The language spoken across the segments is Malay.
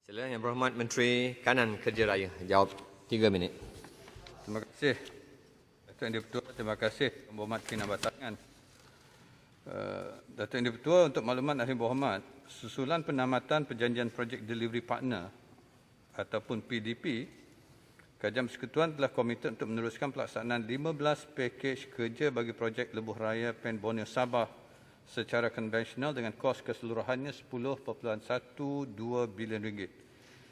Sila Yang Berhormat Menteri Kanan Kerja Raya. Jawab 3 minit. Terima kasih. Datuk Yang di-Pertua, terima kasih Berhormat Kinabatangan. Datuk Yang di-Pertua, untuk makluman Ahli Berhormat, susulan penamatan Perjanjian Projek Delivery Partner ataupun PDP, Kerajaan Persekutuan telah komited untuk meneruskan pelaksanaan 15 pakej kerja bagi projek Lebuh Raya Pen Borneo Sabah secara konvensional dengan kos keseluruhannya 10.12 bilion ringgit.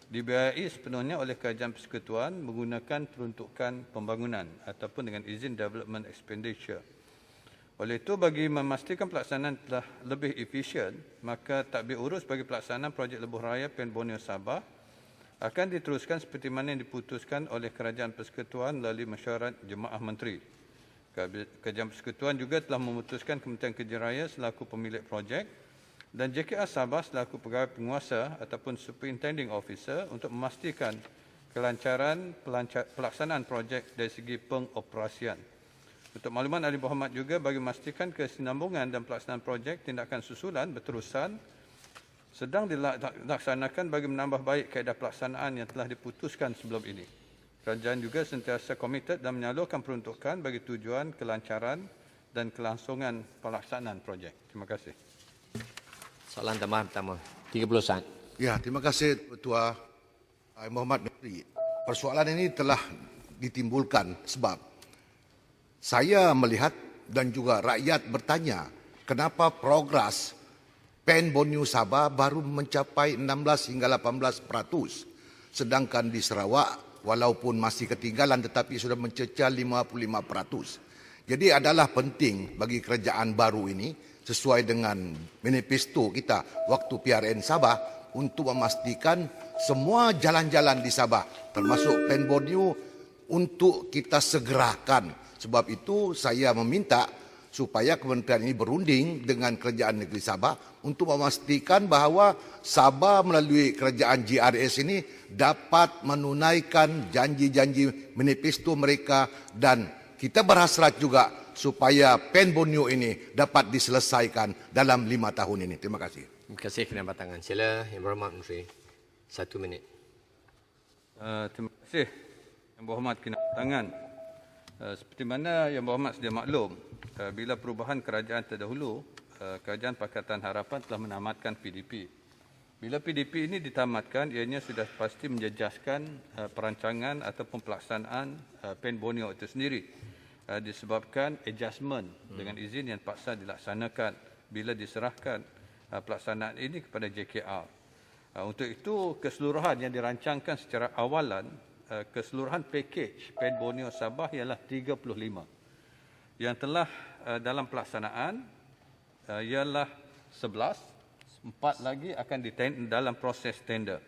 Dibiayai sepenuhnya oleh Kerajaan Persekutuan menggunakan peruntukan pembangunan ataupun dengan izin Development Expenditure. Oleh itu, bagi memastikan pelaksanaan telah lebih efisien, maka tadbir urus bagi pelaksanaan projek Lebuh Raya Pen Borneo Sabah akan diteruskan seperti mana yang diputuskan oleh Kerajaan Persekutuan melalui mesyuarat Jemaah Menteri. Kerajaan Persekutuan juga telah memutuskan Kementerian Kerja Raya selaku pemilik projek dan JKR Sabah selaku pegawai penguasa ataupun Superintending Officer untuk memastikan kelancaran pelaksanaan projek dari segi pengoperasian. Untuk makluman Ahli Berhormat juga, bagi memastikan kesinambungan dan pelaksanaan projek tindakan susulan berterusan sedang dilaksanakan bagi menambah baik kaedah pelaksanaan yang telah diputuskan sebelum ini. Kerajaan juga sentiasa komited dan menyalurkan peruntukan bagi tujuan kelancaran dan kelangsungan pelaksanaan projek. Terima kasih. Soalan tambahan pertama. 30 saat. Ya, terima kasih Ketua Muhammad Menteri. Persoalan ini telah ditimbulkan sebab saya melihat dan juga rakyat bertanya kenapa progres Pen Borneo Sabah baru mencapai 16 hingga 18%. Sedangkan di Sarawak walaupun masih ketinggalan tetapi sudah mencecah 55%. Jadi adalah penting bagi kerajaan baru ini sesuai dengan manifesto kita waktu PRN Sabah untuk memastikan semua jalan-jalan di Sabah termasuk Pen Borneo untuk kita segerakan. Sebab itu saya meminta supaya kementerian ini berunding dengan Kerajaan Negeri Sabah untuk memastikan bahawa Sabah melalui kerajaan GRS ini dapat menunaikan janji-janji manifesto mereka dan kita berhasrat juga supaya Pen Borneo ini dapat diselesaikan dalam 5 tahun ini. Terima kasih. Terima kasih Kinabatangan. Sila Yang Berhormat Menteri. 1 minit. Terima kasih Yang Berhormat Kinabatangan. Seperti mana Yang Berhormat sedia maklum, bila perubahan kerajaan terdahulu, Kerajaan Pakatan Harapan telah menamatkan PDP. Bila PDP ini ditamatkan, ianya sudah pasti menjejaskan perancangan ataupun pelaksanaan Pen Borneo itu sendiri. Disebabkan adjustment dengan izin yang paksa dilaksanakan bila diserahkan pelaksanaan ini kepada JKR. Untuk itu, keseluruhan yang dirancangkan secara awalan, keseluruhan pakej Pen Borneo Sabah ialah 35. Yang telah dalam pelaksanaan ialah 11, 4 lagi akan dalam proses tender.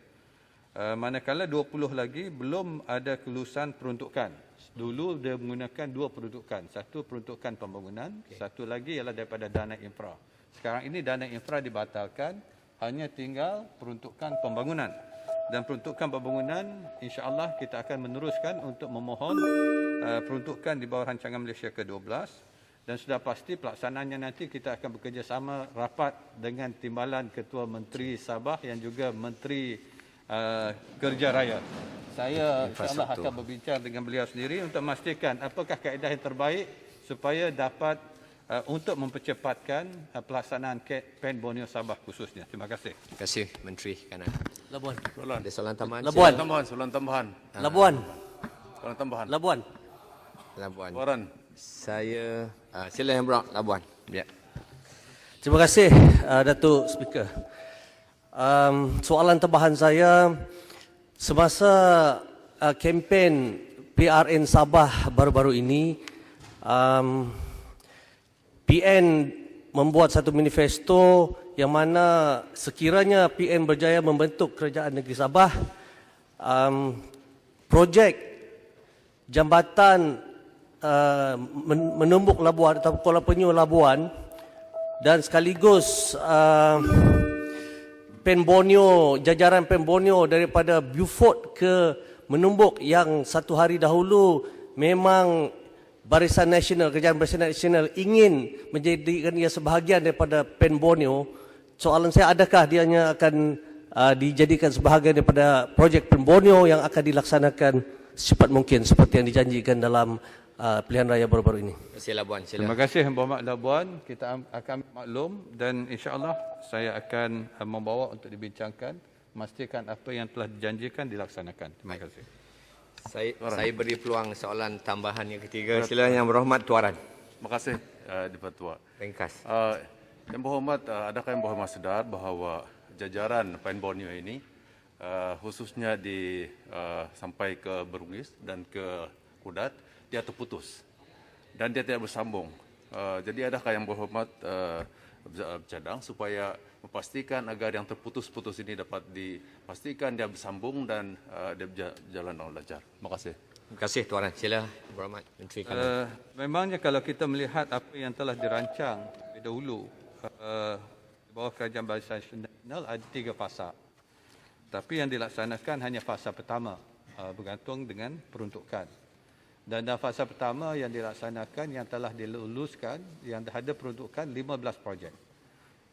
Manakala 20 lagi belum ada kelulusan peruntukan. Dulu dia menggunakan 2 peruntukan. Satu peruntukan pembangunan, satu lagi ialah daripada dana infra. Sekarang ini dana infra dibatalkan, hanya tinggal peruntukan pembangunan. Dan peruntukan pembangunan, insya-Allah kita akan meneruskan untuk memohon peruntukan di bawah rancangan Malaysia ke-12 dan sudah pasti pelaksanaannya nanti kita akan bekerjasama rapat dengan Timbalan Ketua Menteri Sabah yang juga Menteri Kerja Raya. Saya insya-Allah akan berbincang dengan beliau sendiri untuk memastikan apakah kaedah yang terbaik supaya dapat untuk mempercepatkan pelaksanaan Pen Borneo Sabah khususnya. Terima kasih. Terima kasih Menteri Kanan. Labuan. Ada soalan tambahan? Labuan. Soalan tambahan. Labuan. Soalan tambahan. Labuan. Labuan. Waran. Saya sila Yang Berhormat Labuan. Ya. Terima kasih Datuk Speaker. Soalan tambahan saya, semasa kempen PRN Sabah baru-baru ini, PN membuat satu manifesto yang mana sekiranya PN berjaya membentuk Kerajaan Negeri Sabah, projek jambatan menumbuk Labuan atau Kuala Penyu Labuan dan sekaligus Pen Borneo, jajaran Pen Borneo daripada Beaufort ke menumbuk yang satu hari dahulu memang Barisan Nasional, Kerajaan Barisan Nasional ingin menjadikan ia sebahagian daripada Pen Borneo. Soalan saya, adakah dianya akan dijadikan sebahagian daripada projek Perm Borneo yang akan dilaksanakan secepat mungkin seperti yang dijanjikan dalam pilihan raya baru-baru ini. Terima kasih Labuan. Sila. Terima kasih Yang Berhormat Labuan. Kita akan maklum dan insya-Allah saya akan membawa untuk dibincangkan, memastikan apa yang telah dijanjikan dilaksanakan. Terima kasih. Saya beri peluang soalan tambahan yang ketiga. Sila Yang Berhormat Tuaran. Terima kasih, Di-Pertua. Ringkas. Yang Berhormat, adakah Yang Berhormat sedar bahawa jajaran PEN Borneo ini khususnya sampai ke Berungis dan ke Kudat, dia terputus dan dia tidak bersambung. Jadi adakah Yang Berhormat bercadang supaya memastikan agar yang terputus-putus ini dapat dipastikan dia bersambung dan dia berjalan dengan lancar. Terima kasih. Terima kasih Tuaran. Sila Yang Berhormat Menteri Kanan. Memangnya kalau kita melihat apa yang telah dirancang lebih dahulu di bawah Kerajaan Barisan Nasional ada 3 fasa. Tapi yang dilaksanakan hanya fasa pertama bergantung dengan peruntukan. Dan dalam fasa pertama yang dilaksanakan yang telah diluluskan yang ada peruntukan 15 projek.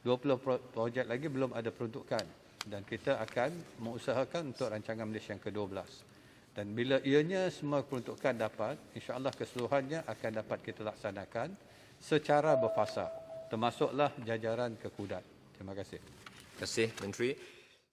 20 projek lagi belum ada peruntukan dan kita akan mengusahakan untuk rancangan Malaysia yang ke-12. Dan bila ianya semua peruntukan dapat, insya-Allah keseluruhannya akan dapat kita laksanakan secara berfasa, termasuklah jajaran ke Kudat. Terima kasih. Terima kasih Menteri.